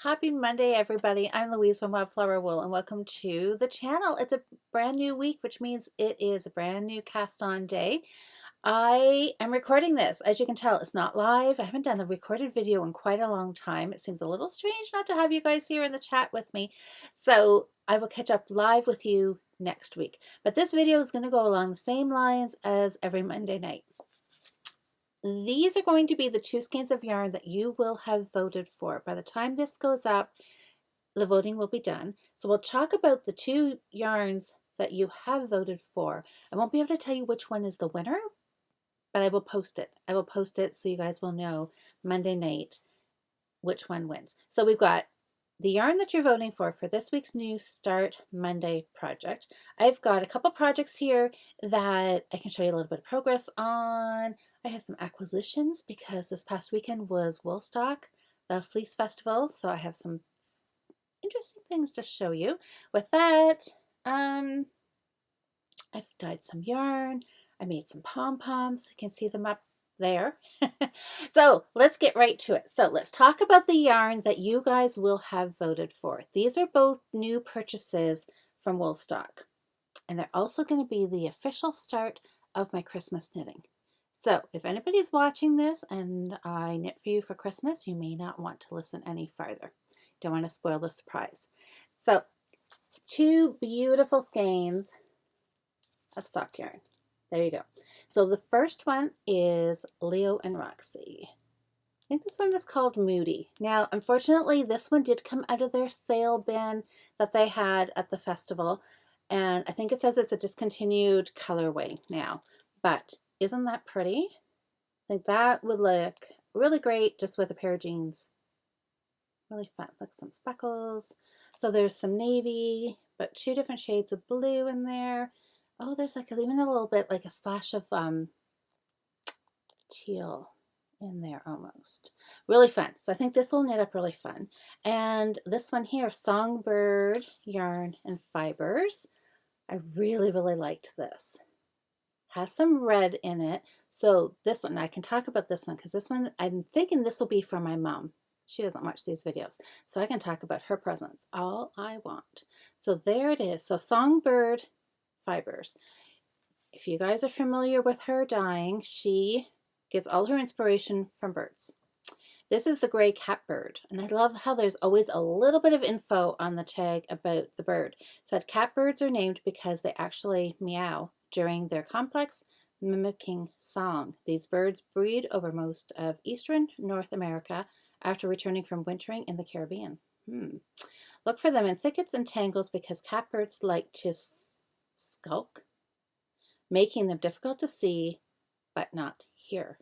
Happy Monday, everybody. I'm Louise from Wildflower Wool, and welcome to the channel. It's a brand new week, which means it is a brand new cast on day. I am recording this. As you can tell, it's not live. I haven't done a recorded video in quite a long time. It seems a little strange not to have you guys here in the chat with me. So I will catch up live with you next week. But this video is going to go along the same lines as every Monday night. These are going to be the two skeins of yarn that you will have voted for. By the time this goes up, the voting will be done. So we'll talk about the two yarns that you have voted for. I won't be able to tell you which one is the winner, but I will post it. I will post it so you guys will know Monday night which one wins. So we've got the yarn that you're voting for this week's New Start Monday project. I've got a couple projects here that I can show you a little bit of progress on. I have some acquisitions because this past weekend was Woolstock, the Fleece Festival, so I have some interesting things to show you. With that, I've dyed some yarn. I made some pom-poms. You can see them up there. So let's get right to it. So let's talk about the yarn that you guys will have voted for. These are both new purchases from Woolstock, and they're also going to be the official start of my Christmas knitting. So if anybody's watching this and I knit for you for Christmas, you may not want to listen any farther. Don't want to spoil the surprise. So two beautiful skeins of sock yarn. There you go. So the first one is Leo and Roxy. I think this one was called Moody. Now, unfortunately, this one did come out of their sale bin that they had at the festival. And I think it says it's a discontinued colorway now. But isn't that pretty? I think that would look really great just with a pair of jeans. Really fun. Look, some speckles. So there's some navy, but two different shades of blue in there. Oh, there's like even a little bit like a splash of teal in there almost. Really fun. So I think this will knit up really fun. And this one here, Songbird Yarn and Fibers. I really, really liked this. Has some red in it. So this one, I can talk about this one because this one, I'm thinking this will be for my mom. She doesn't watch these videos, so I can talk about her presents all I want. So there it is. So Songbird Fibers. If you guys are familiar with her dyeing, she gets all her inspiration from birds. This is the gray catbird, and I love how there's always a little bit of info on the tag about the bird. So that catbirds are named because they actually meow during their complex mimicking song. These birds breed over most of eastern North America after returning from wintering in the Caribbean. Look for them in thickets and tangles because catbirds like to skulk, making them difficult to see but not hear.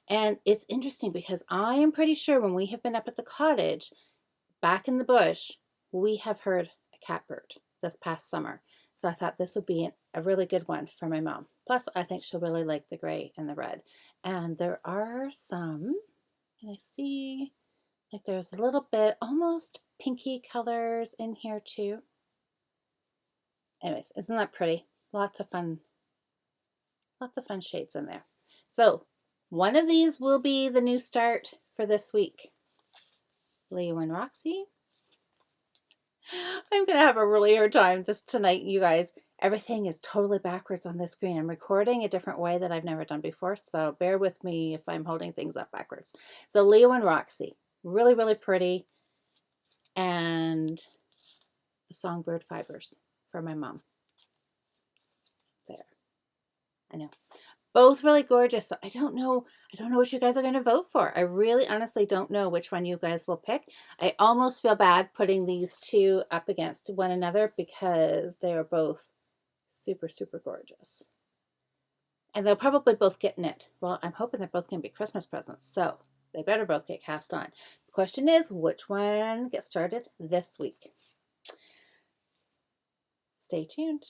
And it's interesting because I am pretty sure when we have been up at the cottage back in the bush, we have heard a catbird this past summer. So I thought this would be a really good one for my mom. Plus, I think she'll really like the gray and the red. And there are some, and I see like there's a little bit almost pinky colors in here too. Anyways, isn't that pretty? Lots of fun shades in there. So one of these will be the new start for this week. Leo and Roxy. I'm going to have a really hard time tonight, you guys. Everything is totally backwards on this screen. I'm recording a different way that I've never done before, so bear with me if I'm holding things up backwards. So Leo and Roxy. Really, really pretty. And the Songbird Fibers for my mom. There. I know. Both really gorgeous. So I don't know what you guys are going to vote for. I really honestly don't know which one you guys will pick. I almost feel bad putting these two up against one another because they are both super, super gorgeous. And they'll probably both get knit. Well, I'm hoping they're both going to be Christmas presents, so they better both get cast on. The question is, which one gets started this week? Stay tuned.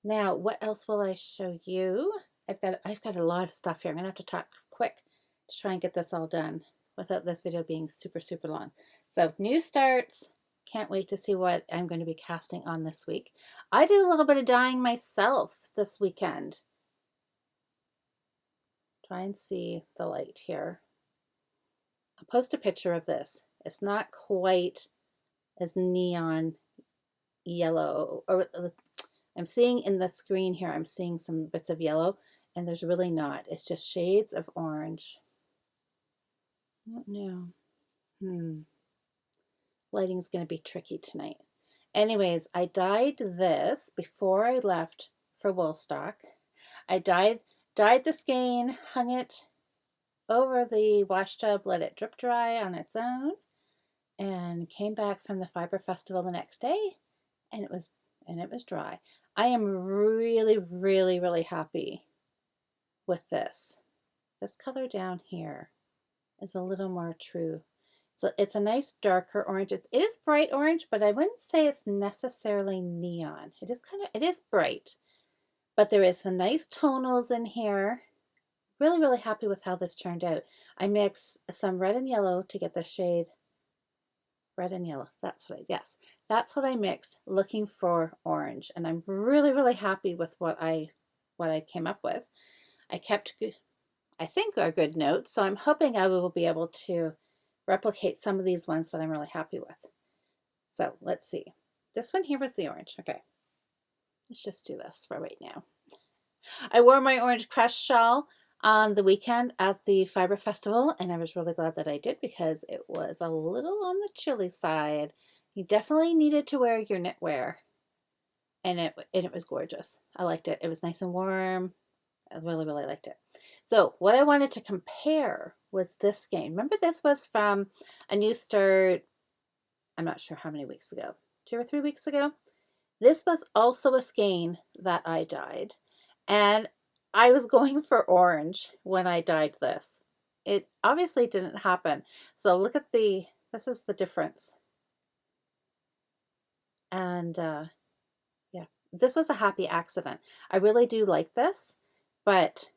Now, what else will I show you? I've got a lot of stuff here. I'm going to have to talk quick to try and get this all done without this video being super, super long. So new starts. Can't wait to see what I'm going to be casting on this week. I did a little bit of dyeing myself this weekend. Try and see the light here. I'll post a picture of this. It's not quite as neon yellow, or I'm seeing in the screen here, I'm seeing some bits of yellow, and there's really not. It's just shades of orange. I don't know. Lighting's going to be tricky tonight. Anyways, I dyed this before I left for Woolstock. I dyed the skein, hung it over the wash tub, let it drip dry on its own, and came back from the Fiber Festival the next day, and it was dry. I am really, really, really happy with this. This color down here is a little more true. So it's a nice darker orange. It is bright orange, but I wouldn't say it's necessarily neon. It is bright, but there is some nice tonals in here. Really, really happy with how this turned out. I mixed some red and yellow to get the shade red and yellow. That's what I mixed, looking for orange, and I'm really, really happy with what I came up with. I kept, I think, a good note, so I'm hoping I will be able to replicate some of these ones that I'm really happy with. So let's see. This one here was the orange. Okay, let's just do this for right now. I wore my orange crush shawl on the weekend at the Fiber Festival, and I was really glad that I did, because it was a little on the chilly side. You definitely needed to wear your knitwear, and it was gorgeous. I liked it. It was nice and warm. I really, really liked it. So what I wanted to compare was this skein. Remember, this was from a new start, I'm not sure how many weeks ago, 2 or 3 weeks ago. This was also a skein that I dyed, and I was going for orange when I dyed this. It obviously didn't happen. So look at this is the difference. And yeah, this was a happy accident. I really do like this, but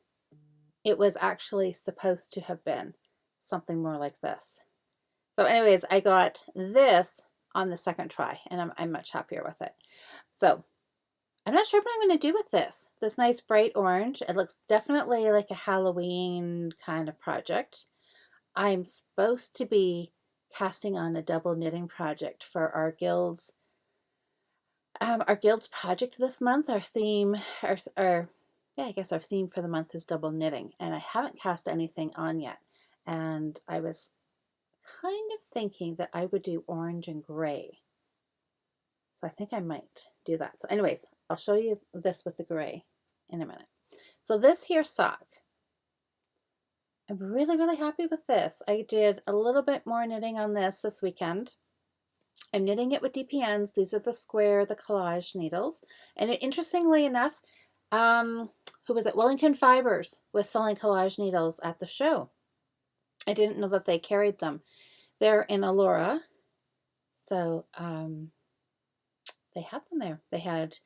it was actually supposed to have been something more like this. So anyways, I got this on the second try, and I'm much happier with it. So I'm not sure what I'm going to do with this nice bright orange. It looks definitely like a Halloween kind of project. I'm supposed to be casting on a double knitting project for our guild's project this month. Our theme, I guess our theme for the month is double knitting, and I haven't cast anything on yet. And I was kind of thinking that I would do orange and gray. So I think I might do that. So anyways, I'll show you this with the gray in a minute. So this here sock, I'm really, really happy with this. I did a little bit more knitting on this weekend. I'm knitting it with DPNs. These are the square, the collage needles. And interestingly enough, who was it? Wellington Fibers was selling collage needles at the show. I didn't know that they carried them. They're in Allura. So they had them there. They had,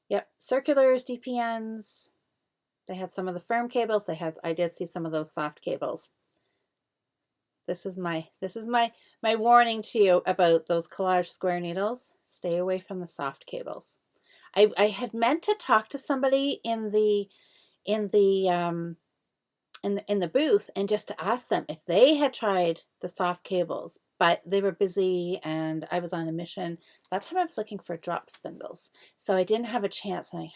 yep, circulars, DPNs. They had some of the firm cables. I did see some of those soft cables. This is my warning to you about those collage square needles. Stay away from the soft cables. I had meant to talk to somebody in the booth and just to ask them if they had tried the soft cables, but they were busy and I was on a mission. That time I was looking for drop spindles, so I didn't have a chance, and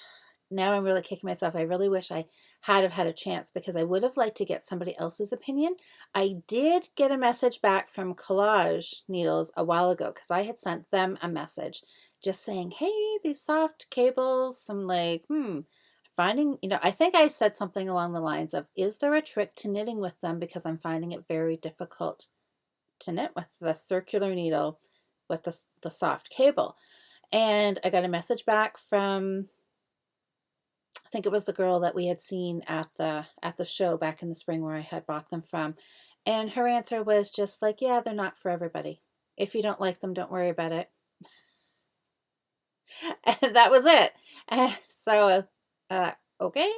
now I'm really kicking myself. I really wish I had had a chance, because I would have liked to get somebody else's opinion. I did get a message back from Collage Needles a while ago, because I had sent them a message just saying, hey, these soft cables. I'm like, finding, I think I said something along the lines of, is there a trick to knitting with them, because I'm finding it very difficult to knit with the circular needle with the soft cable. And I got a message back from, I think it was the girl that we had seen at the show back in the spring where I had bought them from. And her answer was just like, yeah, they're not for everybody. If you don't like them, don't worry about it. And that was it. So, okay.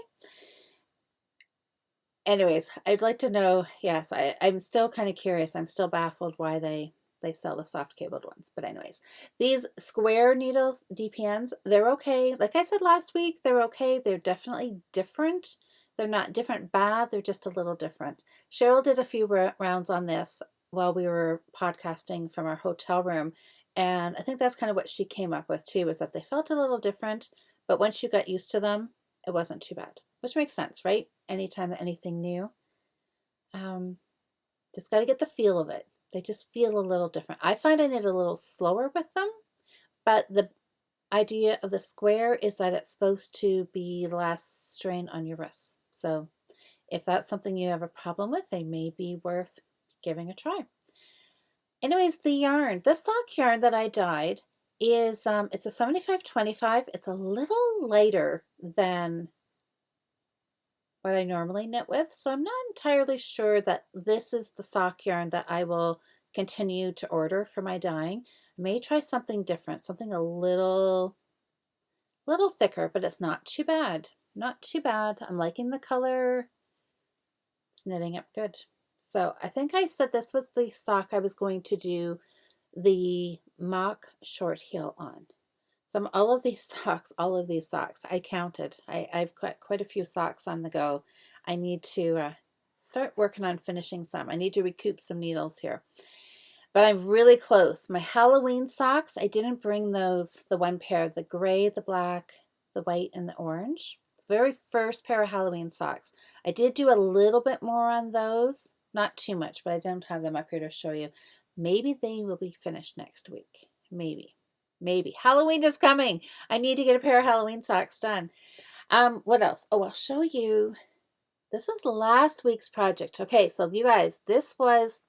Anyways, I'd like to know, yes, I'm still kind of curious. I'm still baffled why they sell the soft cabled ones. But anyways, these square needles, DPNs, they're okay. Like I said last week, they're okay. They're definitely different. They're not different bad. They're just a little different. Cheryl did a few rounds on this. while we were podcasting from our hotel room. And I think that's kind of what she came up with too, was that they felt a little different, but once you got used to them, it wasn't too bad, which makes sense, right? Anytime that anything new, just got to get the feel of it. They just feel a little different. I find I knit a little slower with them, but the idea of the square is that it's supposed to be less strain on your wrists. So if that's something you have a problem with, they may be worth giving a try. Anyways, the yarn, the sock yarn that I dyed is, it's a 75-25. It's a little lighter than what I normally knit with. So I'm not entirely sure that this is the sock yarn that I will continue to order for my dyeing. I may try something different, something a little thicker, but it's not too bad. Not too bad. I'm liking the color. It's knitting up good. So I think I said this was the sock I was going to do the mock short heel on. So all of these socks, I counted. I've got quite a few socks on the go. I need to start working on finishing some. I need to recoup some needles here. But I'm really close. My Halloween socks, I didn't bring those, the one pair, the gray, the black, the white, and the orange. The very first pair of Halloween socks. I did do a little bit more on those. Not too much, but I don't have them up here to show you. Maybe they will be finished next week. Maybe. Halloween is coming. I need to get a pair of Halloween socks done. What else? Oh, I'll show you. This was last week's project. Okay, so you guys, this was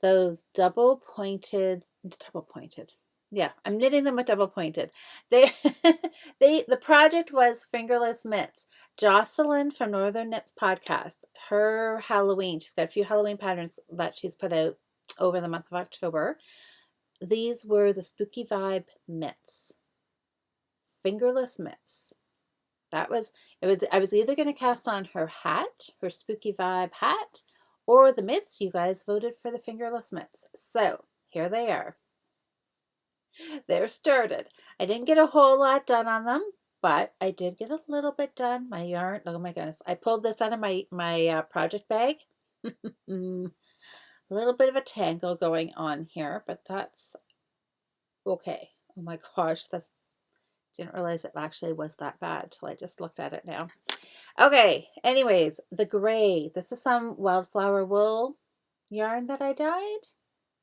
those double pointed. Yeah, I'm knitting them with double pointed. The project was fingerless mitts. Jocelyn from Northern Knits podcast, her Halloween, she's got a few Halloween patterns that she's put out over the month of October. These were the Spooky Vibe mitts, fingerless mitts. I was either going to cast on her hat, her Spooky Vibe hat, or the mitts. You guys voted for the fingerless mitts. So here they are. They're started. I didn't get a whole lot done on them, but I did get a little bit done. My yarn, oh my goodness. I pulled this out of my project bag. A little bit of a tangle going on here, but that's okay. Oh my gosh, didn't realize it actually was that bad till I just looked at it now. Okay, anyways, the gray. This is some wildflower wool yarn that I dyed.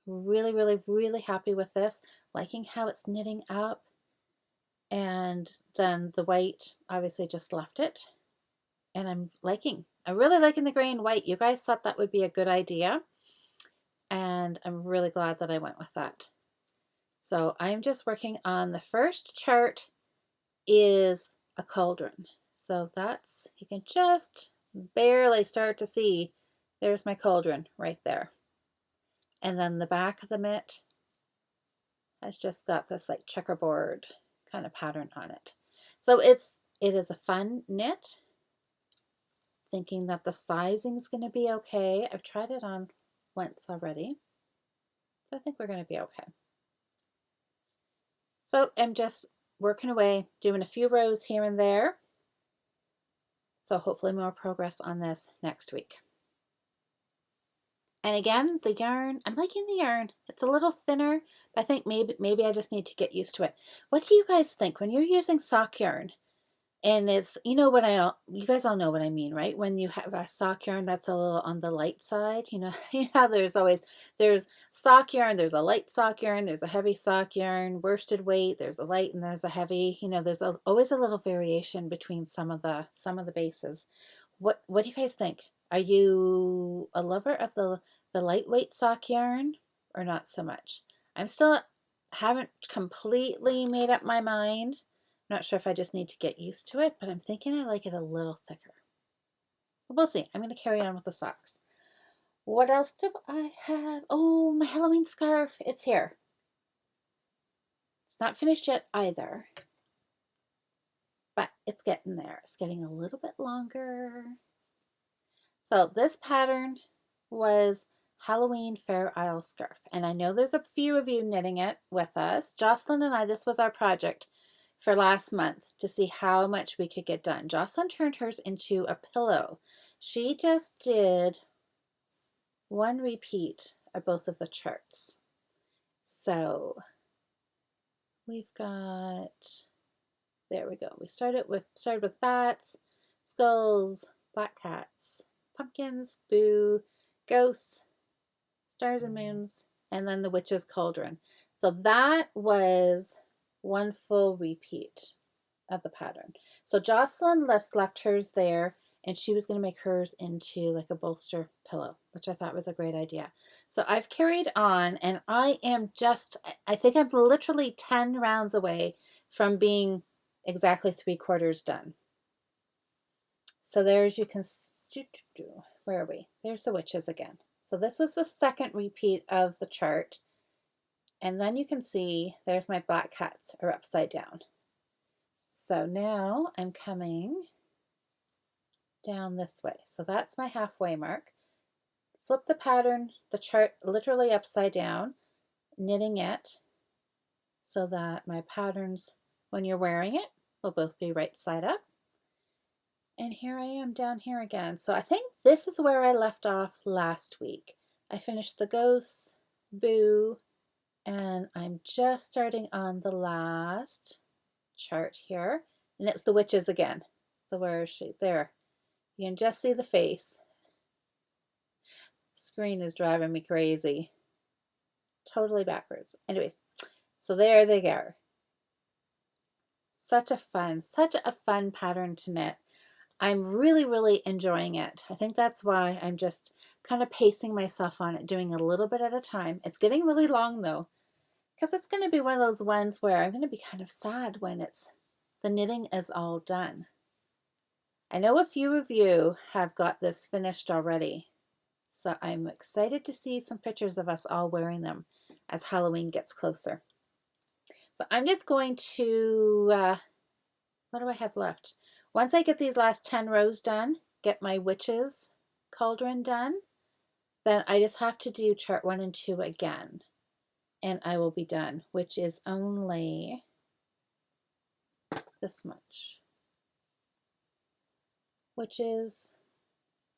Really, really, really happy with this. Liking how it's knitting up. And then the white, obviously just left it. And I'm really liking the gray and white. You guys thought that would be a good idea. And I'm really glad that I went with that. So I'm just working on the first chart is a cauldron. So that's, you can just barely start to see, there's my cauldron right there. And then the back of the mitt has just got this like checkerboard kind of pattern on it. So it is a fun knit. Thinking that the sizing is going to be okay. I've tried it on once already. So I think we're going to be okay. So I'm just working away, doing a few rows here and there. So hopefully more progress on this next week. And again, the yarn, I'm liking the yarn. It's a little thinner, but I think maybe I just need to get used to it. What do you guys think when you're using sock yarn? And it's, you you guys all know what I mean, right? When you have a sock yarn that's a little on the light side, you know how there's sock yarn, there's a light sock yarn, there's a heavy sock yarn, worsted weight, there's a light and there's a heavy, there's always a little variation between some of the bases. What do you guys think? Are you a lover of the lightweight sock yarn or not so much? I'm still haven't completely made up my mind. I'm not sure if I just need to get used to it, but I'm thinking I like it a little thicker. But we'll see. I'm going to carry on with the socks. What else do I have? Oh, my Halloween scarf. It's here. It's not finished yet either, but it's getting there. It's getting a little bit longer. So this pattern was Halloween Fair Isle scarf. And I know there's a few of you knitting it with us. Jocelyn and I, this was our project for last month to see how much we could get done. Jocelyn turned hers into a pillow. She just did one repeat are both of the charts. So we've got, there we go. We started with bats, skulls, black cats, pumpkins, boo, ghosts, stars and moons, and then the witch's cauldron. So that was one full repeat of the pattern. So Jocelyn left hers there, and she was going to make hers into like a bolster pillow, which I thought was a great idea. So I've carried on, and I think I'm literally 10 rounds away from being exactly 3/4 done. So there's, you can, where are we? There's the witches again. So this was the second repeat of the chart. And then you can see there's my black cats are upside down. So now I'm coming down this way. So that's my halfway mark. Flip the pattern, the chart literally upside down, knitting it so that my patterns, when you're wearing it, will both be right side up. And here I am down here again. So I think this is where I left off last week. I finished the ghosts, boo, and I'm just starting on the last chart here. And it's the witches again. So where is she? There. You can just see the face. The screen is driving me crazy. Totally backwards. Anyways, so there they are. Such a fun pattern to knit. I'm really, really enjoying it. I think that's why I'm just kind of pacing myself on it, doing a little bit at a time. It's getting really long though, because it's going to be one of those ones where I'm going to be kind of sad when the knitting is all done. I know a few of you have got this finished already, so I'm excited to see some pictures of us all wearing them as Halloween gets closer. So I'm just going to, what do I have left? Once I get these last 10 rows done, get my witch's cauldron done, then I just have to do chart 1 and 2 again, and I will be done, which is only this much, which is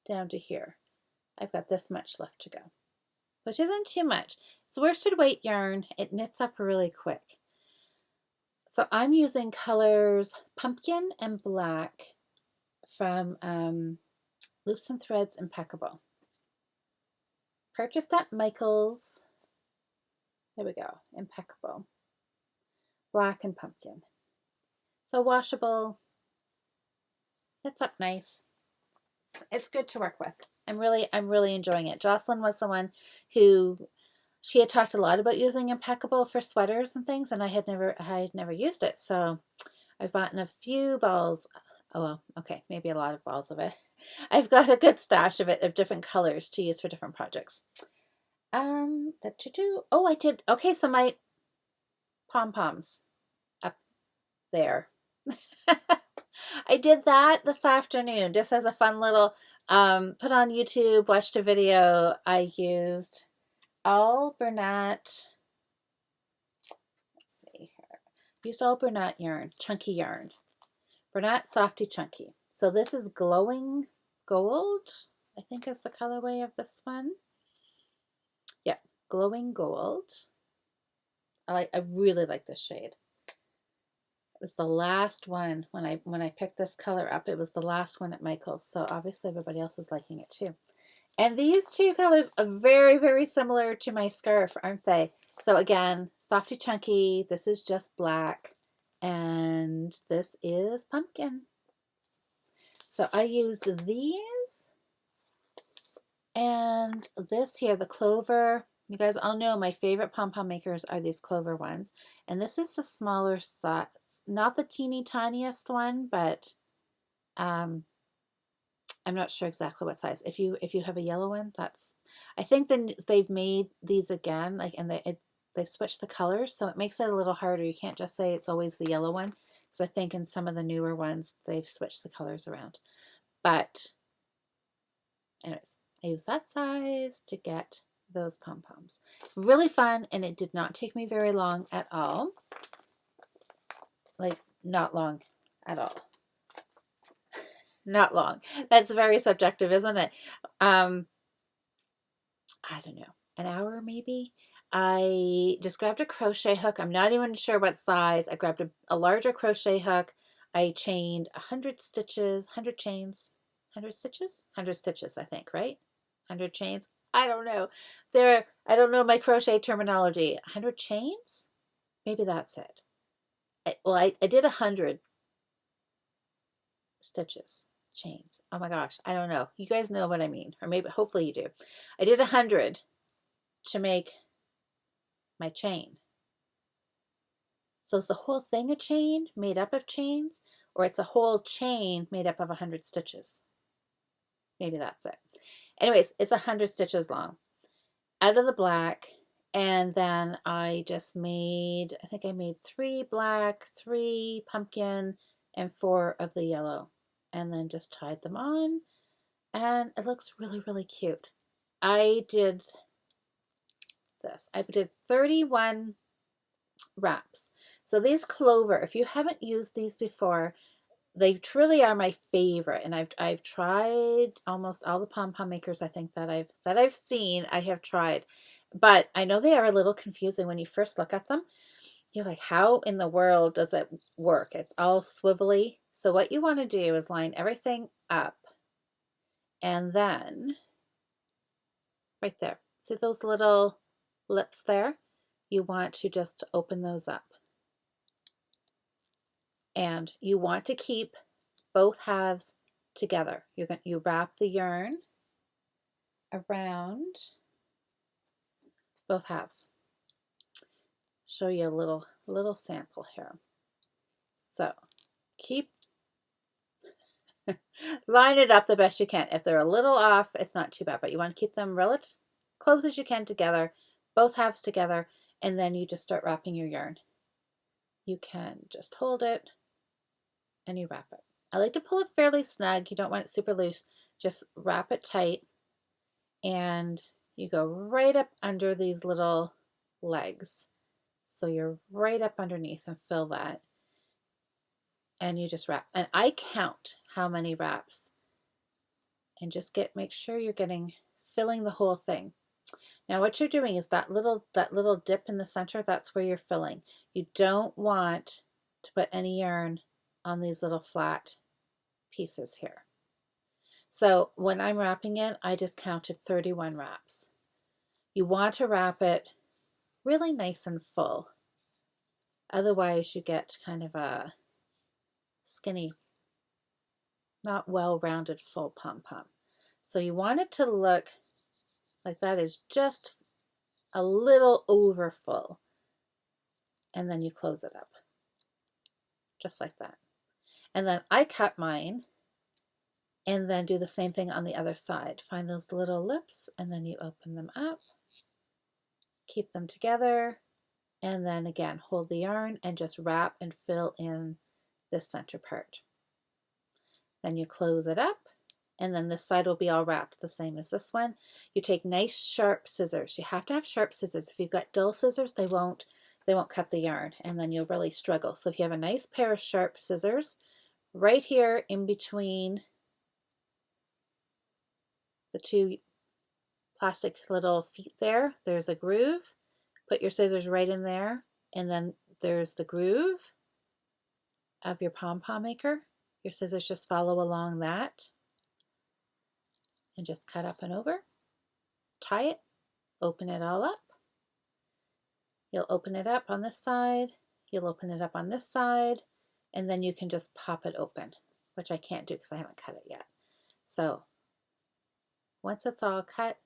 down to here. I've got this much left to go, which isn't too much. It's worsted weight yarn. It knits up really quick. So I'm using colors pumpkin and black from Loops and Threads Impeccable. Purchased at Michael's. There we go, Impeccable. Black and pumpkin. So washable. It's up nice. It's good to work with. I'm really enjoying it. Jocelyn was the one who, she had talked a lot about using Impeccable for sweaters and things, and I had never used it. So I've bought a few balls. Oh, well, okay, maybe a lot of balls of it. I've got a good stash of it, of different colors to use for different projects. Oh, I did. Okay, so my pom-poms up there. I did that this afternoon, just as a fun little, put on YouTube, watched a video. I used all Bernat, let's see here, used all Bernat yarn, chunky yarn. Bernat Softy Chunky. So this is Glowing Gold, I think is the colorway of this one. Yeah, Glowing Gold. I really like this shade. It was the last one when I picked this color up. It was the last one at Michael's, so obviously everybody else is liking it too. And these two colors are very, very similar to my scarf, aren't they? So again, Softy Chunky, this is just black, and this is pumpkin. So I used these, and this here, the clover. You guys all know my favorite pom-pom makers are these clover ones. And this is the smaller size, not the teeny tiniest one, but I'm not sure exactly what size. If you have a yellow one, that's, I think then they've made these again, like, and they've switched the colors, so it makes it a little harder. You can't just say it's always the yellow one, because I think in some of the newer ones they've switched the colors around. But anyways, I use that size to get those pom-poms. Really fun, and it did not take me very long at all. Like, not long at all. Not long. That's very subjective, isn't it? I don't know. an hour maybe. I just grabbed a crochet hook. I'm not even sure what size. I grabbed a larger crochet hook. I chained 100 stitches, 100 chains, 100 stitches? 100 stitches, I think, right? 100 chains? I don't know. I don't know my crochet terminology. 100 chains? Maybe that's it. I did 100 stitches, chains. Oh my gosh, I don't know. You guys know what I mean, or maybe, hopefully you do. I did 100 to make my chain. So is the whole thing a chain made up of chains, or it's a whole chain made up of 100 stitches? Maybe that's it. Anyways, it's 100 stitches long out of the black. And then I just made, I think I made 3 black, 3 pumpkin, and 4 of the yellow, and then just tied them on, and it looks really, really cute. I did this. I did 31 wraps. So these clover, if you haven't used these before, they truly are my favorite, and I've tried almost all the pom-pom makers I think that I've seen. I have tried, but I know they are a little confusing when you first look at them. You're like, how in the world does it work? It's all swivelly. So what you want to do is line everything up, and then right there, see those little lips there? You want to just open those up. And you want to keep both halves together. You wrap the yarn around both halves. Show you a little sample here. So keep line it up the best you can. If they're a little off, it's not too bad, but you want to keep them relatively close as you can together, both halves together, and then you just start wrapping your yarn. You can just hold it and you wrap it. I like to pull it fairly snug. You don't want it super loose. Just wrap it tight, and you go right up under these little legs. So you're right up underneath and fill that. And you just wrap. And I count how many wraps. And just make sure you're filling the whole thing. Now what you're doing is that little dip in the center, that's where you're filling. You don't want to put any yarn on these little flat pieces here. So when I'm wrapping it, I just counted 31 wraps. You want to wrap it really nice and full. Otherwise you get kind of a skinny, not well-rounded full pom-pom. So you want it to look like that is just a little over full. And then you close it up. Just like that. And then I cut mine, and then do the same thing on the other side. Find those little lips, and then you open them up, keep them together, and then again hold the yarn and just wrap and fill in this center part. Then you close it up, and then this side will be all wrapped the same as this one. You take nice sharp scissors. You have to have sharp scissors. If you've got dull scissors, they won't cut the yarn, and then you'll really struggle. So if you have a nice pair of sharp scissors, right here in between the 2 plastic little feet there's a groove. Put your scissors right in there, and then there's the groove of your pom-pom maker. Your scissors just follow along that, and just cut up and over, tie it, open it all up. You'll open it up on this side, you'll open it up on this side, and then you can just pop it open, which I can't do because I haven't cut it yet. So once it's all cut,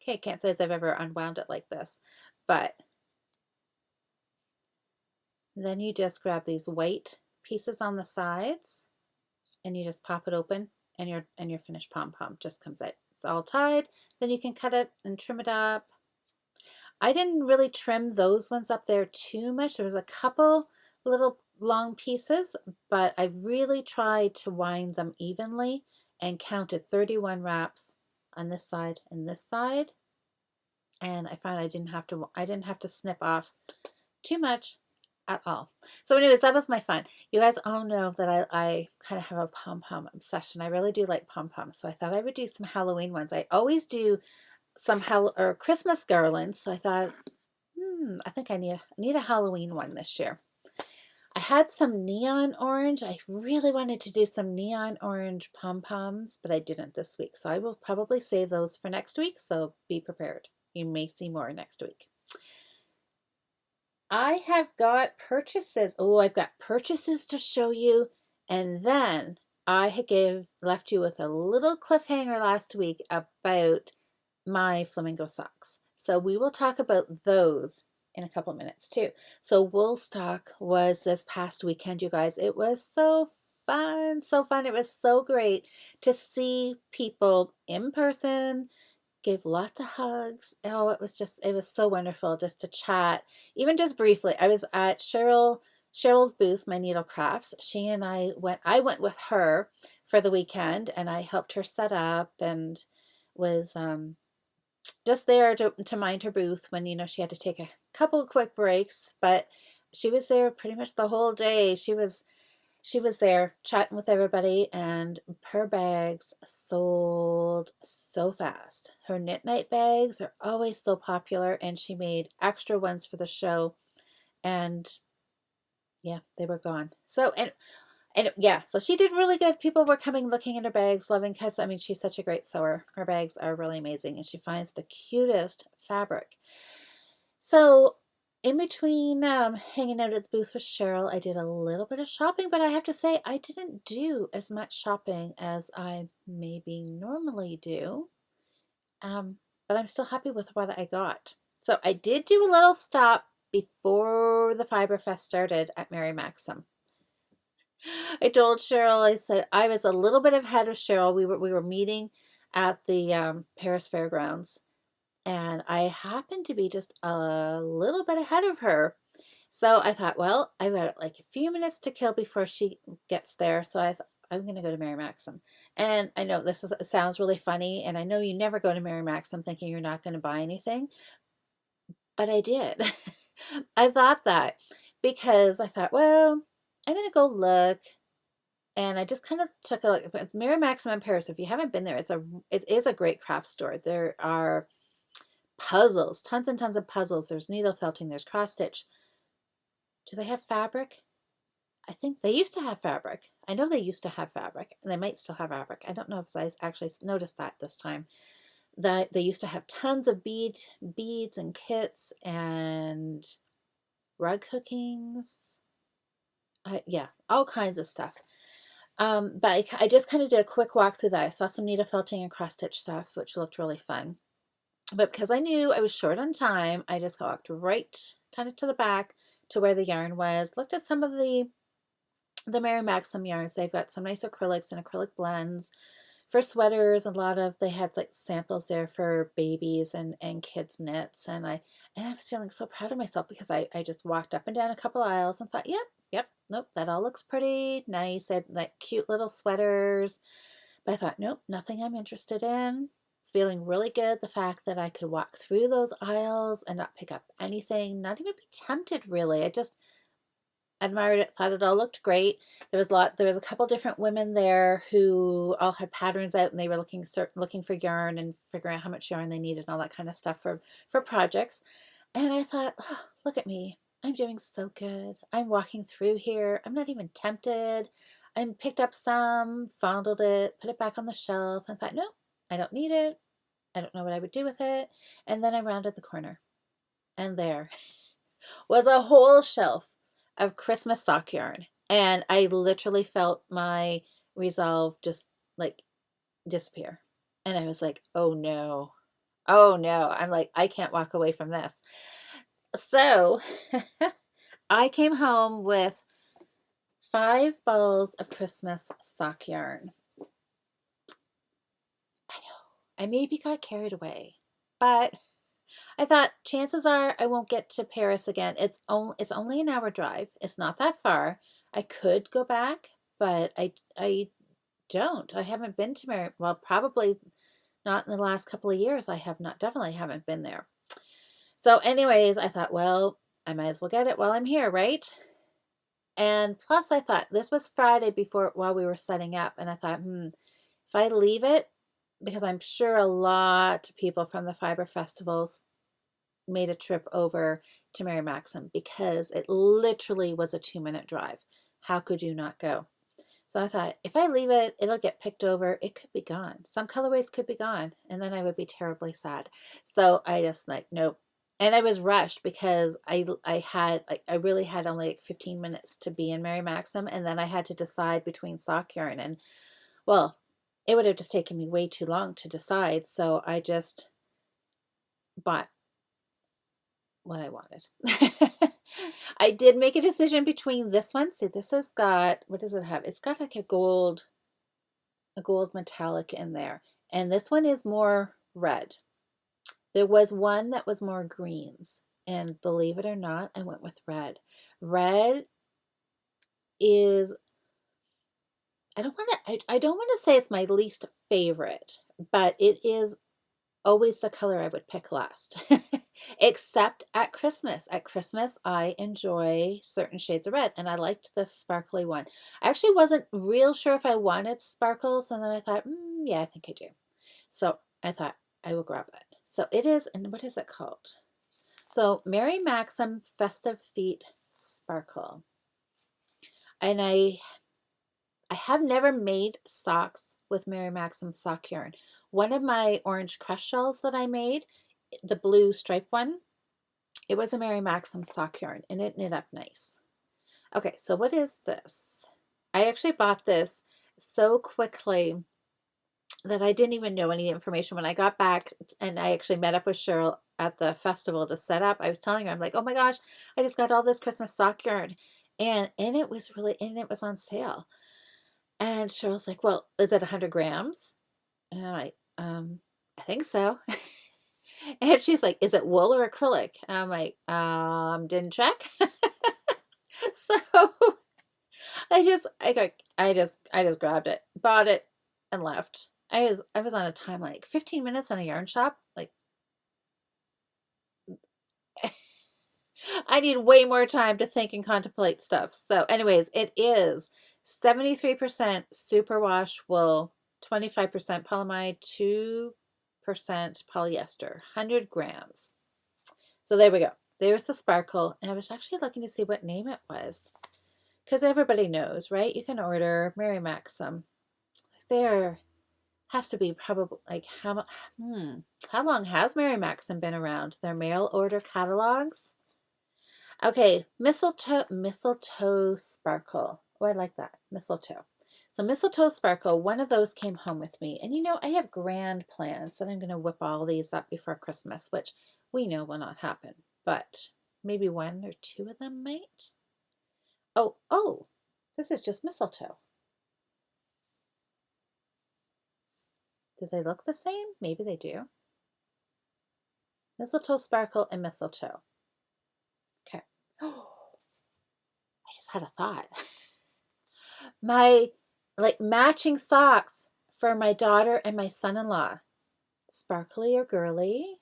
okay, I can't say as I've ever unwound it like this, but then you just grab these white pieces on the sides, and you just pop it open, and your finished pom-pom just comes out. It's all tied. Then you can cut it and trim it up. I didn't really trim those ones up there too much. There was a couple little long pieces, but I really tried to wind them evenly and counted 31 wraps on this side and this side. And I found I didn't have to snip off too much at all. So anyways, that was my fun. You guys all know that I kind of have a pom-pom obsession. I really do like pom-poms. So I thought I would do some Halloween ones. I always do some or Christmas garlands. So I thought, I think I need a Halloween one this year. I had some neon orange. I really wanted to do some neon orange pom-poms, but I didn't this week. So I will probably save those for next week. So be prepared. You may see more next week. I have got purchases. Oh, I've got purchases to show you. And then I had left you with a little cliffhanger last week about my flamingo socks. So we will talk about those in a couple minutes too. So Woolstock was this past weekend, you guys. It was so fun, so fun. It was so great to see people in person, gave lots of hugs. Oh, it was so wonderful just to chat, even just briefly. I was at Cheryl's booth, My Needle Crafts. She and I went with her for the weekend, and I helped her set up and was just there to mind her booth when, she had to take a couple of quick breaks, but she was there pretty much the whole day. She was there chatting with everybody, and her bags sold so fast. Her knit night bags are always so popular, and she made extra ones for the show, and yeah, they were gone. So, so she did really good. People were coming, looking at her bags, loving, because she's such a great sewer. Her bags are really amazing, and she finds the cutest fabric. So in between hanging out at the booth with Cheryl, I did a little bit of shopping, but I have to say I didn't do as much shopping as I maybe normally do. But I'm still happy with what I got. So I did do a little stop before the Fiber Fest started at Mary Maxim. I told Cheryl, I said I was a little bit ahead of Cheryl. We were meeting at the Paris Fairgrounds, and I happened to be just a little bit ahead of her. So I thought, well, I've got like a few minutes to kill before she gets there. So I thought, I'm going to go to Mary Maxim. And I know it sounds really funny, and I know you never go to Mary Maxim thinking you're not going to buy anything, but I did. I thought that because I thought, well, I'm going to go look. And I just kind of took a look. It's Mary Maxim in Paris. If you haven't been there, it is a great craft store. There are puzzles, tons and tons of puzzles. There's needle felting, there's cross stitch. Do they have fabric? I think they used to have fabric. I know they used to have fabric, and they might still have fabric. I don't know if I actually noticed that this time. That they used to have tons of beads and kits and rug hookings. Yeah, all kinds of stuff. But I just kind of did a quick walk through that. I saw some needle felting and cross stitch stuff, which looked really fun. But because I knew I was short on time, I just walked right kind of to the back to where the yarn was. Looked at some of the Mary Maxim yarns. They've got some nice acrylics and acrylic blends for sweaters. They had like samples there for babies and kids knits. And I was feeling so proud of myself because I just walked up and down a couple aisles and thought, yep, nope, that all looks pretty nice. They had like cute little sweaters. But I thought, nope, nothing I'm interested in. Feeling really good, the fact that I could walk through those aisles and not pick up anything, not even be tempted really. I just admired it, thought it all looked great. There was a couple different women there who all had patterns out, and they were looking for yarn and figuring out how much yarn they needed and all that kind of stuff for projects. And I thought, oh, look at me. I'm doing so good. I'm walking through here. I'm not even tempted. I picked up some, fondled it, put it back on the shelf, and thought, nope, I don't need it. I don't know what I would do with it. And then I rounded the corner, and there was a whole shelf of Christmas sock yarn. And I literally felt my resolve just like disappear. And I was like, oh no. I'm like, I can't walk away from this. So I came home with 5 balls of Christmas sock yarn. I know, I maybe got carried away, but I thought chances are I won't get to Paris again. It's only an hour drive. It's not that far. I could go back, but I don't. I haven't been to probably not in the last couple of years. Definitely haven't been there. So anyways, I thought, well, I might as well get it while I'm here, right? And plus I thought this was Friday before while we were setting up, and I thought, if I leave it, because I'm sure a lot of people from the fiber festivals made a trip over to Mary Maxim because it literally was a 2-minute drive. How could you not go? So I thought, if I leave it, it'll get picked over. It could be gone. Some colorways could be gone, and then I would be terribly sad. So I just like, nope. And I was rushed because I really had only like 15 minutes to be in Mary Maxim, and then I had to decide between sock yarn, and well, it would have just taken me way too long to decide. So I just bought what I wanted. I did make a decision between this one. See, this has got, what does it have? It's got like a gold metallic in there. And this one is more red. There was one that was more greens. And believe it or not, I went with red. Red is, I don't want to say it's my least favorite, but it is always the color I would pick last, except at Christmas. At Christmas, I enjoy certain shades of red, and I liked this sparkly one. I actually wasn't real sure if I wanted sparkles, and then I thought, yeah, I think I do. So I thought I will grab that. So it is, and what is it called? So Mary Maxim Festive Feet Sparkle. And I have never made socks with Mary Maxim sock yarn. One of my orange crush shells that I made, the blue stripe one, it was a Mary Maxim sock yarn, and it knit up nice. Okay, so what is this? I actually bought this so quickly that I didn't even know any information. When I got back and I actually met up with Cheryl at the festival to set up, I was telling her, I'm like, oh my gosh, I just got all this Christmas sock yarn. And it was on sale. And Cheryl's like, well, is it 100 grams? And I'm like, I think so. And she's like, is it wool or acrylic? And I'm like, didn't check. So I just grabbed it, bought it, and left. I was on a time like 15 minutes in a yarn shop. Like, I need way more time to think and contemplate stuff. So anyways, it is 73% superwash wool, 25% polyamide, 2% polyester, 100 grams. So there we go. There's the sparkle. And I was actually looking to see what name it was, because everybody knows, right? You can order Mary Maxim. There has to be probably like how long has Mary Maxim been around? Their mail order catalogs. Okay, mistletoe sparkle. Oh, I like that. Mistletoe. So mistletoe sparkle, one of those came home with me. And you know, I have grand plans that I'm going to whip all these up before Christmas, which we know will not happen. But maybe 1 or 2 of them might. Oh, this is just mistletoe. Do they look the same? Maybe they do. Mistletoe sparkle and mistletoe. Okay. Oh, I just had a thought. My matching socks for my daughter and my son-in-law. Sparkly or girly,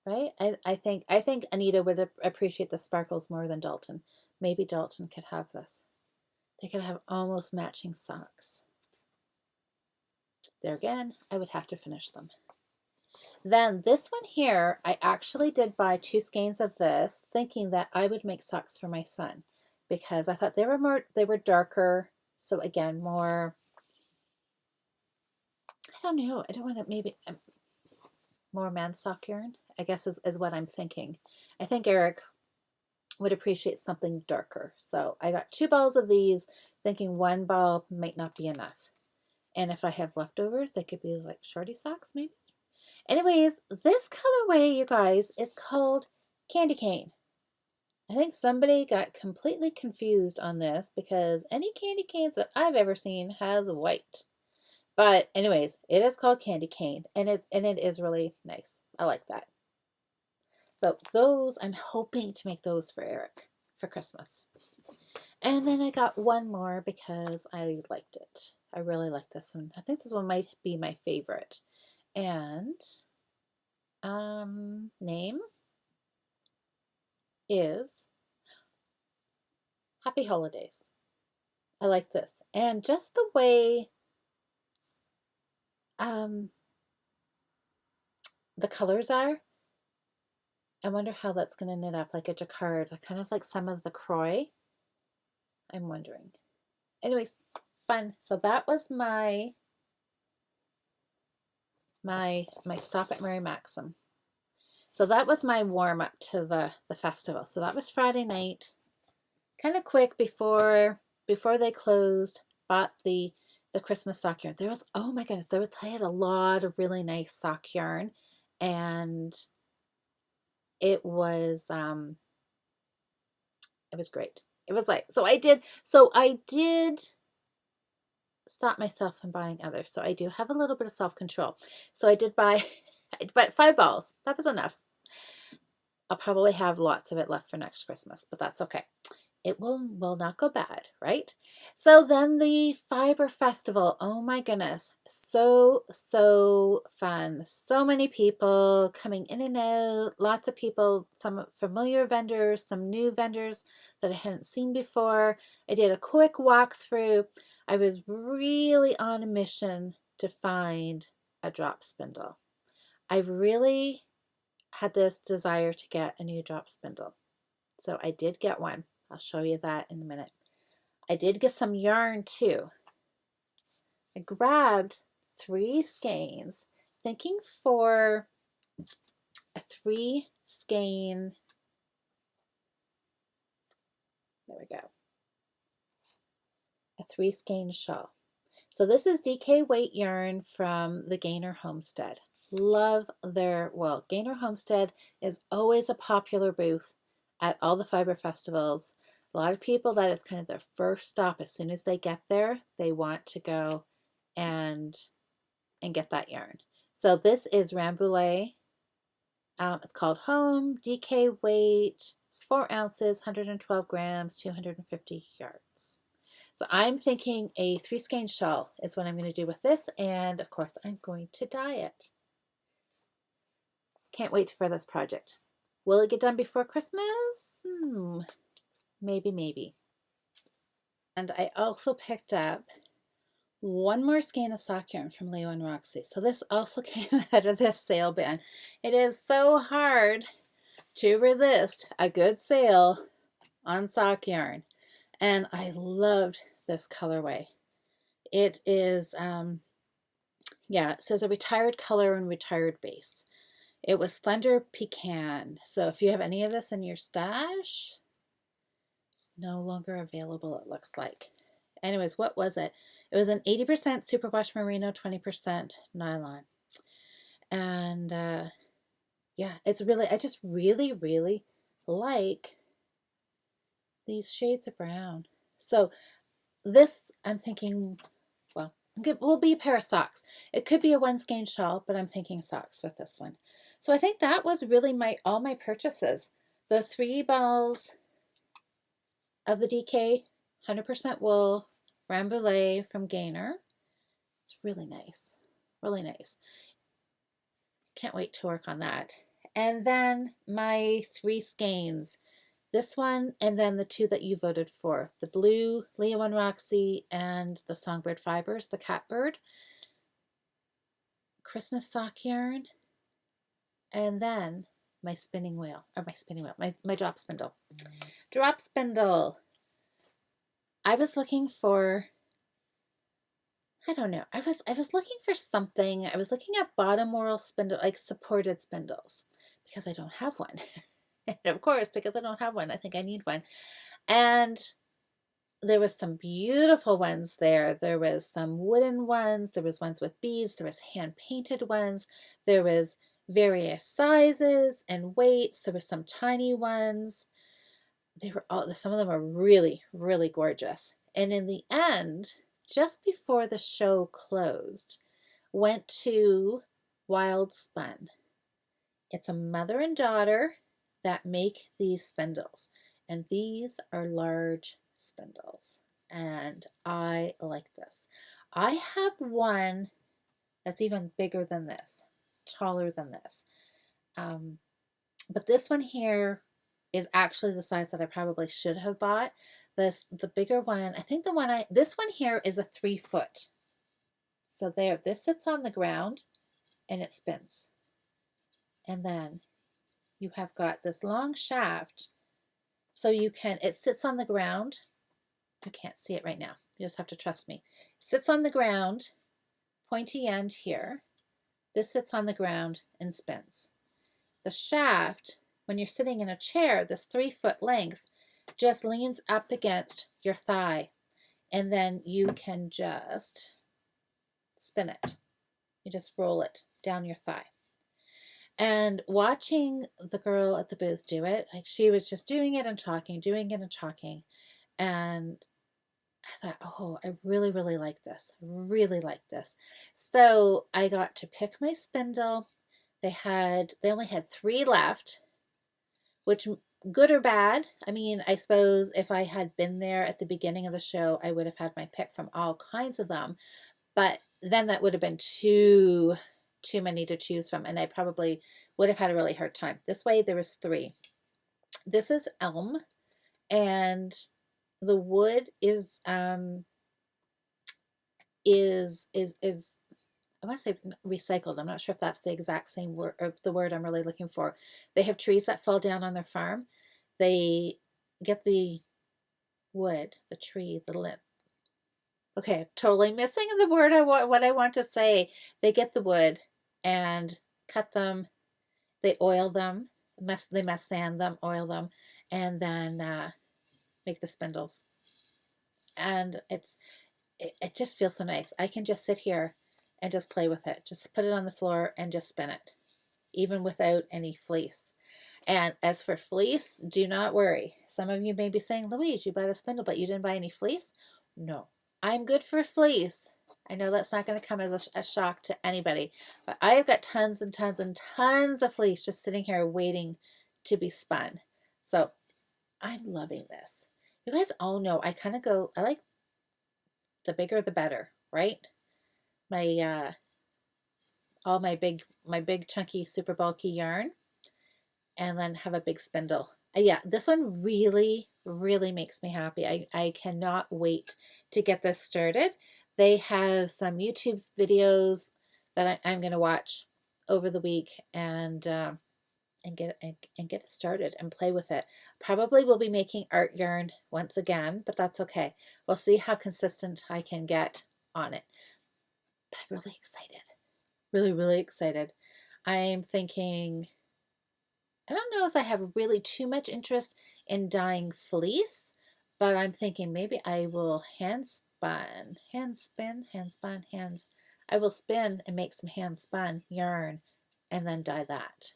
right? I think Anita would appreciate the sparkles more than Dalton. Maybe Dalton could have this. They could have almost matching socks. There again, I would have to finish them. Then this one here, I actually did buy 2 skeins of this, thinking that I would make socks for my son, because I thought they were darker. So again, more, I don't know, I don't want to, maybe more man's sock yarn, I guess is what I'm thinking. I think Eric would appreciate something darker. So I got 2 balls of these, thinking 1 ball might not be enough. And if I have leftovers, they could be like shorty socks maybe. Anyways, this colorway, you guys, is called Candy Cane. I think somebody got completely confused on this, because any candy canes that I've ever seen has white. But anyways, it is called Candy Cane, and it is really nice. I like that. So those, I'm hoping to make those for Eric for Christmas. And then I got one more because I liked it. I really like this one. I think this one might be my favorite. And name is Happy holidays. I like this. And just the way um, the colors are, I wonder how that's going to knit up like a jacquard, kind of like some of the croy. I'm wondering. Anyways, fun. So that was my stop at Mary Maxim. So that was my warm up to the festival. So that was Friday night, kind of quick before they closed. Bought the Christmas sock yarn. There was, oh my goodness, they had a lot of really nice sock yarn, and it was great. It was like, so I did stop myself from buying others. So I do have a little bit of self-control. So I did buy I bought 5 balls. That was enough. I'll probably have lots of it left for next Christmas, but that's okay. It will not go bad, right? So then the Fiber Festival, oh my goodness, so fun. So many people coming in and out, lots of people, some familiar vendors, some new vendors that I hadn't seen before. I did a quick walkthrough. I was really on a mission to find a drop spindle. I really had this desire to get a new drop spindle. So I did get one. I'll show you that in a minute. I did get some yarn too. I grabbed 3 skeins, thinking for a 3 skein, there we go, a 3 skein shawl. So this is DK Weight yarn from the Gaynor Homestead. Love their wool. Gaynor Homestead is always a popular booth at all the fiber festivals. A lot of people, that is kind of their first stop. As soon as they get there, they want to go and get that yarn. So this is Rambouillet. It's called Home, DK Weight. It's 4 ounces, 112 grams, 250 yards. So I'm thinking a 3 skein shawl is what I'm going to do with this, and of course I'm going to dye it. Can't wait for this project. Will it get done before Christmas? Maybe. And I also picked up 1 more skein of sock yarn from Leo and Roxy. So this also came out of this sale bin. It is so hard to resist a good sale on sock yarn. And I loved this colorway. It is, yeah, it says a retired color and retired base. It was Thunder Pecan. So if you have any of this in your stash, it's no longer available, it looks like. Anyways, what was it? It was an 80% superwash merino, 20% nylon. And yeah, it's really, I just really like these shades of brown. So this, I'm thinking, well, will be a pair of socks. It could be a 1 skein shawl, but I'm thinking socks with this one. So I think that was really all my purchases. The 3 balls of the DK 100% wool Rambouillet from Gaynor. It's really nice. Really nice. Can't wait to work on that. And then my 3 skeins. This one, and then the 2 that you voted for. The blue Leo and Roxy, and the Songbird Fibers, the Catbird. Christmas sock yarn. And then my spinning wheel, or my drop spindle. Drop spindle. I was looking for, I don't know, I was looking for something. I was looking at bottom whorl spindle, like supported spindles, because I don't have one. And of course, because I don't have one, I think I need one. And there was some beautiful ones there. There was some wooden ones. There was ones with beads. There was hand-painted ones. There was various sizes and weights. There was some tiny ones. They were all, some of them are really gorgeous. And in the end, just before the show closed, went to Wild Spun. It's a mother and daughter that make these spindles, and these are large spindles, and I like this. I have one that's even bigger than this, taller than this, but this one here is actually the size that I probably should have bought. the bigger one, I think this one here is a 3-foot. So there, this sits on the ground and it spins. And then you have got this long shaft, so it sits on the ground. You can't see it right now. You just have to trust me. It sits on the ground, pointy end here. This sits on the ground and spins. The shaft, when you're sitting in a chair, this 3-foot length, just leans up against your thigh. And then you can just spin it. You just roll it down your thigh. And watching the girl at the booth do it, like she was just doing it and talking, doing it and talking. And I thought, oh, I really, really like this. I really like this. So I got to pick my spindle. They only had 3 left, which good or bad. I mean, I suppose if I had been there at the beginning of the show, I would have had my pick from all kinds of them. But then that would have been too many to choose from, and I probably would have had a really hard time. This way there was 3. This is elm, and the wood is I want to say recycled. I'm not sure if that's the exact same word or the word I'm really looking for. They have trees that fall down on their farm. They get the wood, the tree, the limb. Okay, totally missing the word what I want to say. They get the wood and cut them. They oil them. They must sand them, oil them, and then make the spindles. And it just feels so nice. I can just sit here and just play with it. Just put it on the floor and just spin it, even without any fleece. And as for fleece, do not worry. Some of you may be saying, Louise, you bought a spindle, but you didn't buy any fleece? No, I'm good for fleece. I know that's not going to come as a shock to anybody, but I've got tons and tons and tons of fleece just sitting here waiting to be spun. So I'm loving this. You guys all know I like the bigger the better, right? All my big chunky super bulky yarn, and then have a big spindle. Yeah, this one really, really makes me happy. I cannot wait to get this started. They have some YouTube videos that I'm going to watch over the week and get it started and play with it. Probably will be making art yarn once again, but that's okay. We'll see how consistent I can get on it. But I'm really excited. Really, really excited. I'm thinking, I don't know if I have really too much interest in dyeing fleece, but I'm thinking maybe I will I will spin and make some hand spun yarn and then dye that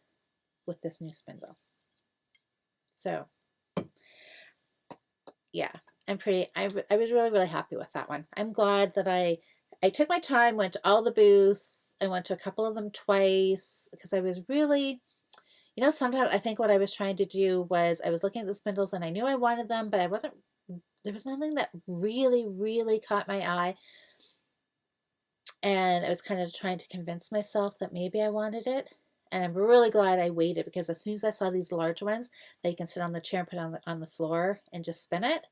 with this new spindle. So yeah, I was really, really happy with that one. I'm glad that I took my time, went to all the booths. I went to a couple of them twice because I was really, sometimes I think what I was trying to do was I was looking at the spindles and I knew I wanted them, but there was nothing that really, really caught my eye. And I was kind of trying to convince myself that maybe I wanted it. And I'm really glad I waited, because as soon as I saw these large ones that you can sit on the chair and put on the floor and just spin it,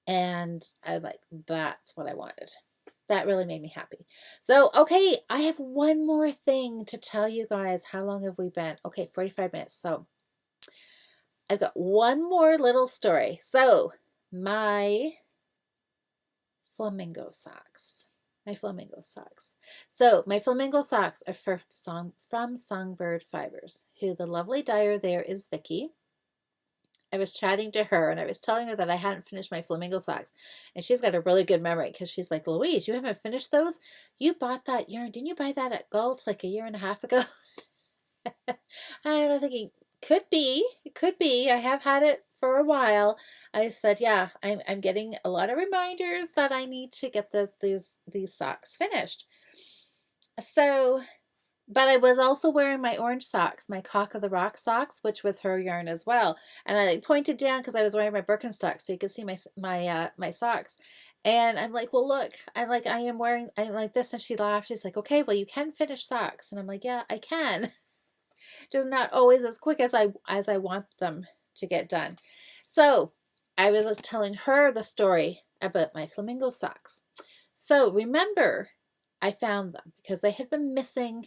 and I was like, that's what I wanted. That really made me happy. So, okay, I have one more thing to tell you guys. How long have we been? Okay, 45 minutes. So I've got one more little story. So my flamingo socks. So my flamingo socks are from Songbird Fibers, who the lovely dyer there is Vicky. I was chatting to her and I was telling her that I hadn't finished my flamingo socks, and she's got a really good memory because she's like, Louise, you haven't finished those? You bought that yarn. Didn't you buy that at Galt like a year and a half ago? And I'm thinking, it could be. I have had it for a while. I said, yeah, I'm getting a lot of reminders that I need to get these socks finished. So, but I was also wearing my orange socks, my Cock of the Rock socks, which was her yarn as well. And I pointed down because I was wearing my Birkenstocks, so you could see my socks. And I'm like, well, look, I am wearing like this. And she laughed. She's like, okay, well, you can finish socks. And I'm like, yeah, I can. Just not always as quick as I want them to get done. So I was telling her the story about my flamingo socks. So remember, I found them because they had been missing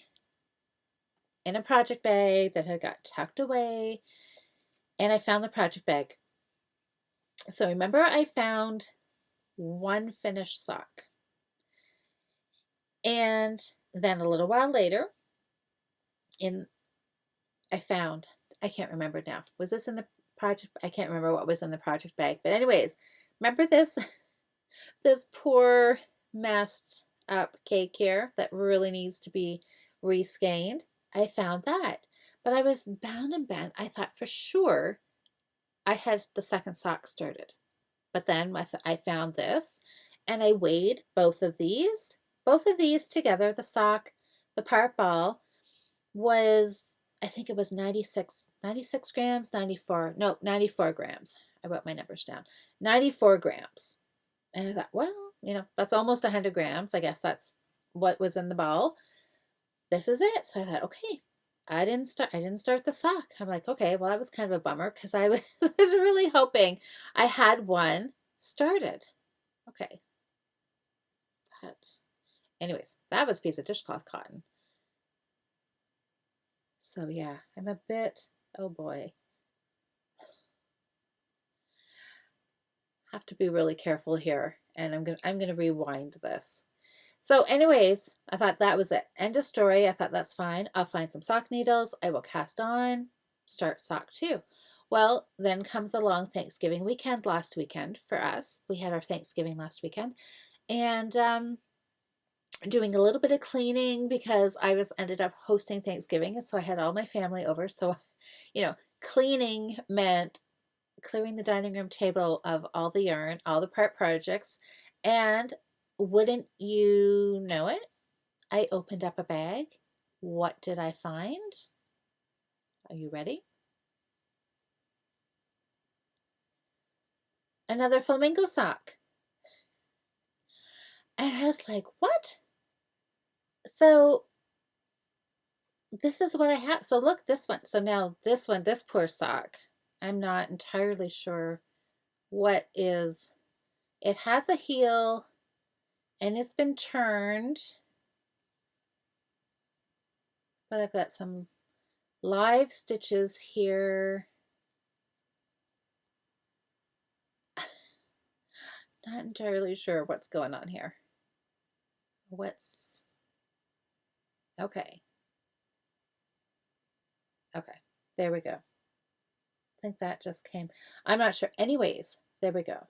in a project bag that had got tucked away, and I found the project bag. So remember, I found one finished sock. And then a little while later, I found, I can't remember now. Was this in the project? I can't remember what was in the project bag. But anyways, remember this this poor messed up cake here that really needs to be reskeined? I found that. But I was bound and bent. I thought for sure I had the second sock started. But then I found this, and I weighed both of these together. The sock, the part ball was, I think it was 96 grams, 94 grams. I wrote my numbers down. 94 grams. And I thought, well, that's almost 100 grams. I guess that's what was in the ball. This is it. So I thought, okay, I didn't start the sock. I'm like, okay, well, that was kind of a bummer because I was really hoping I had one started. Okay. Anyways, that was a piece of dishcloth cotton. So yeah, I'm a bit, oh boy. Have to be really careful here, and I'm gonna rewind this. So anyways, I thought that was it. End of story. I thought that's fine. I'll find some sock needles. I will cast on, start sock 2. Well, then comes along Thanksgiving weekend last weekend for us. We had our Thanksgiving last weekend, and doing a little bit of cleaning because I ended up hosting Thanksgiving, and so I had all my family over. So, cleaning meant clearing the dining room table of all the yarn, all the part projects, and wouldn't you know it, I opened up a bag. What did I find? Are you ready? Another flamingo sock. And I was like, what? So this is what I have. So look, this one. So now this one, this poor sock, I'm not entirely sure what is. It has a heel and it's been turned, but I've got some live stitches here. Not entirely sure what's going on here. Okay. Okay, there we go. I think that just came. I'm not sure. Anyways, there we go.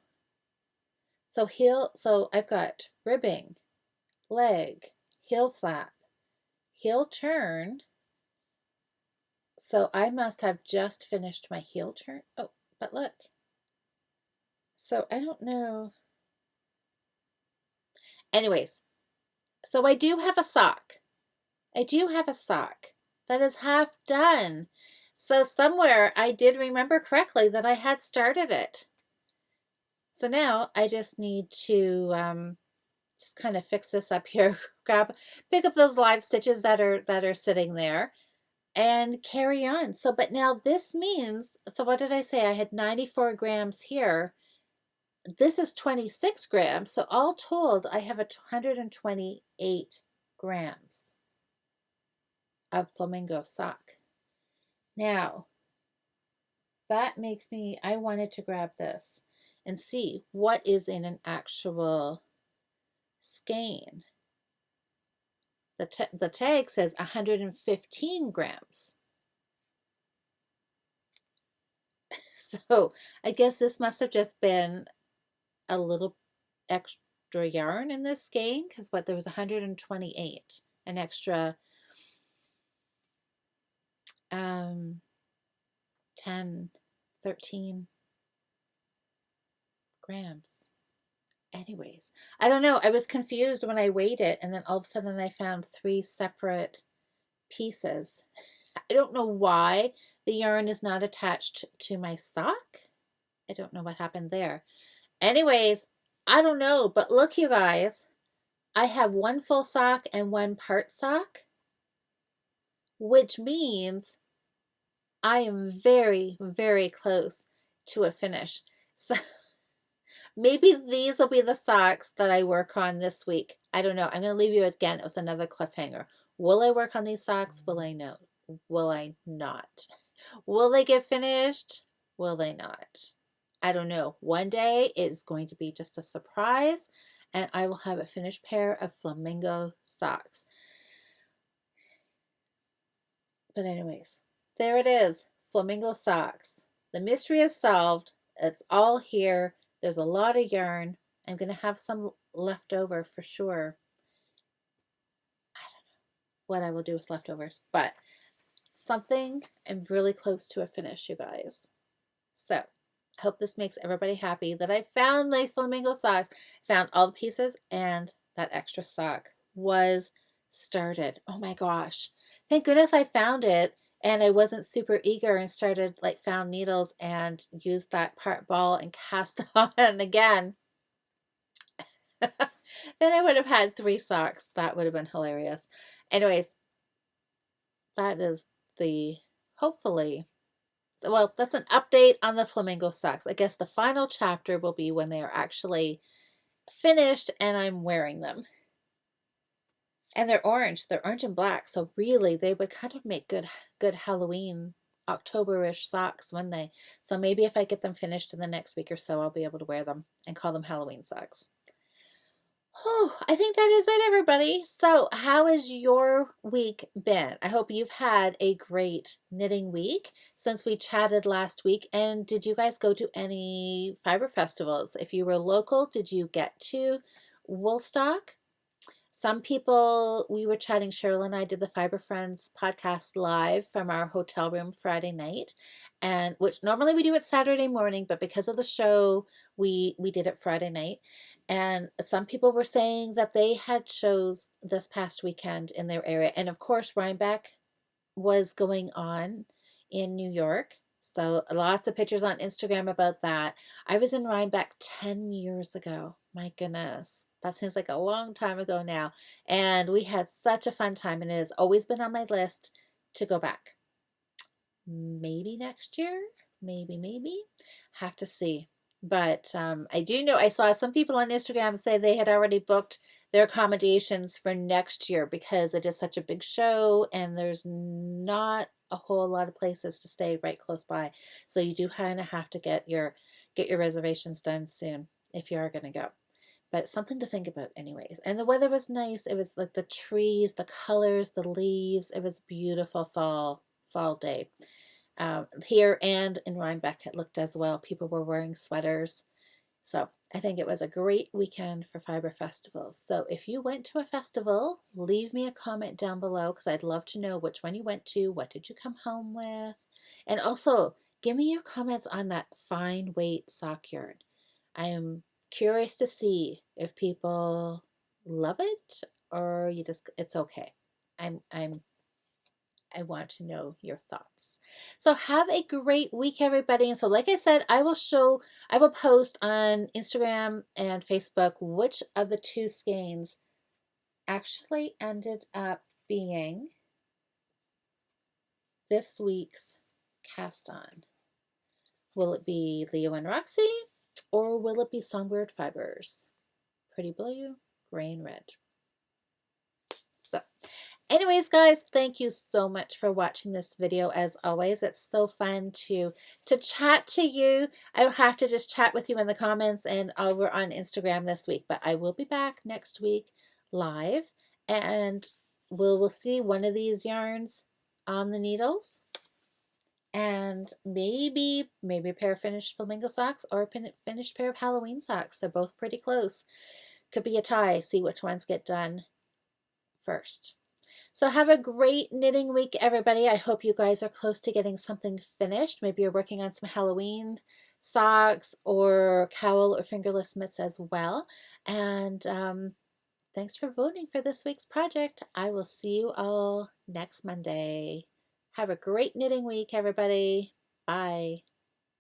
So I've got ribbing, leg, heel flap, heel turn. So I must have just finished my heel turn. Oh, but look. So I don't know. Anyways, so I do have a sock. That is half done. So somewhere I did remember correctly that I had started it. So now I just need to just kind of fix this up here. Pick up those live stitches that are sitting there and carry on. So, but now this means, so what did I say? I had 94 grams here. This is 26 grams. So all told, I have 128 grams of flamingo sock. Now, that makes me, I wanted to grab this and see what is in an actual skein. The tag says 115 grams. So I guess this must have just been a little extra yarn in this skein, because there was 128, an extra 10, 13 grams. Anyways, I don't know. I was confused when I weighed it, and then all of a sudden I found 3 separate pieces. I don't know why the yarn is not attached to my sock. I don't know what happened there. Anyways, I don't know, but look, you guys, I have 1 full sock and 1 part sock, which means I am very, very close to a finish. So maybe these will be the socks that I work on this week. I don't know. I'm going to leave you again with another cliffhanger. Will I work on these socks? Will I know? Will I not? Will they get finished? Will they not? I don't know. One day it's going to be just a surprise and I will have a finished pair of Flamingo socks. But anyways, there it is. Flamingo socks. The mystery is solved. It's all here. There's a lot of yarn. I'm going to have some left over for sure. I don't know what I will do with leftovers, but something I'm really close to a finish, you guys. So I hope this makes everybody happy that I found nice Flamingo socks, found all the pieces, and that extra sock was started. Oh my gosh. Thank goodness I found it and I wasn't super eager and started like found needles and used that part ball and cast on again. Then I would have had 3 socks. That would have been hilarious. Anyways, that is the, hopefully, well, that's an update on the Flamingo socks. I guess the final chapter will be when they are actually finished and I'm wearing them. And they're orange and black, so really they would kind of make good Halloween October-ish socks, wouldn't they? So maybe if I get them finished in the next week or so, I'll be able to wear them and call them Halloween socks. Oh, I think that is it, everybody. So how has your week been? I hope you've had a great knitting week since we chatted last week. And did you guys go to any fiber festivals? If you were local, did you get to Woolstock? Some people, we were chatting, Cheryl and I did the Fiber Friends podcast live from our hotel room Friday night, and which normally we do it Saturday morning, but because of the show, we did it Friday night. And some people were saying that they had shows this past weekend in their area. And of course, Rhinebeck was going on in New York. So lots of pictures on Instagram about that. I was in Rhinebeck 10 years ago. My goodness. That seems like a long time ago now. And we had such a fun time, and it has always been on my list to go back. Maybe next year, maybe. Have to see. But I do know I saw some people on Instagram say they had already booked their accommodations for next year because it is such a big show and there's not a whole lot of places to stay right close by. So you do kind of have to get your reservations done soon if you are going to go. But something to think about anyways. And the weather was nice. It was like the trees, the colors, the leaves. It was beautiful fall day. Here and in Rhinebeck it looked as well. People were wearing sweaters. So I think it was a great weekend for fiber festivals. So if you went to a festival, leave me a comment down below because I'd love to know which one you went to. What did you come home with? And also give me your comments on that fine weight sock yarn. I am curious to see if people love it or you just it's okay. I want to know your thoughts. So have a great week, everybody. And so like I said, I will post on Instagram and Facebook which of the 2 skeins actually ended up being this week's cast on. Will it be Leo and Roxy or will it be Songbird Fibers? Pretty Blue, Gray and Red. So anyways, guys, thank you so much for watching this video. As always, it's so fun to chat to you. I will have to just chat with you in the comments and over on Instagram this week, but I will be back next week live and we'll see one of these yarns on the needles and maybe a pair of finished Flamingo socks or a finished pair of Halloween socks. They're both pretty close. Could be a tie. See which ones get done first. So have a great knitting week, everybody. I hope you guys are close to getting something finished. Maybe you're working on some Halloween socks or cowl or fingerless mitts as well. And thanks for voting for this week's project. I will see you all next Monday. Have a great knitting week, everybody. Bye.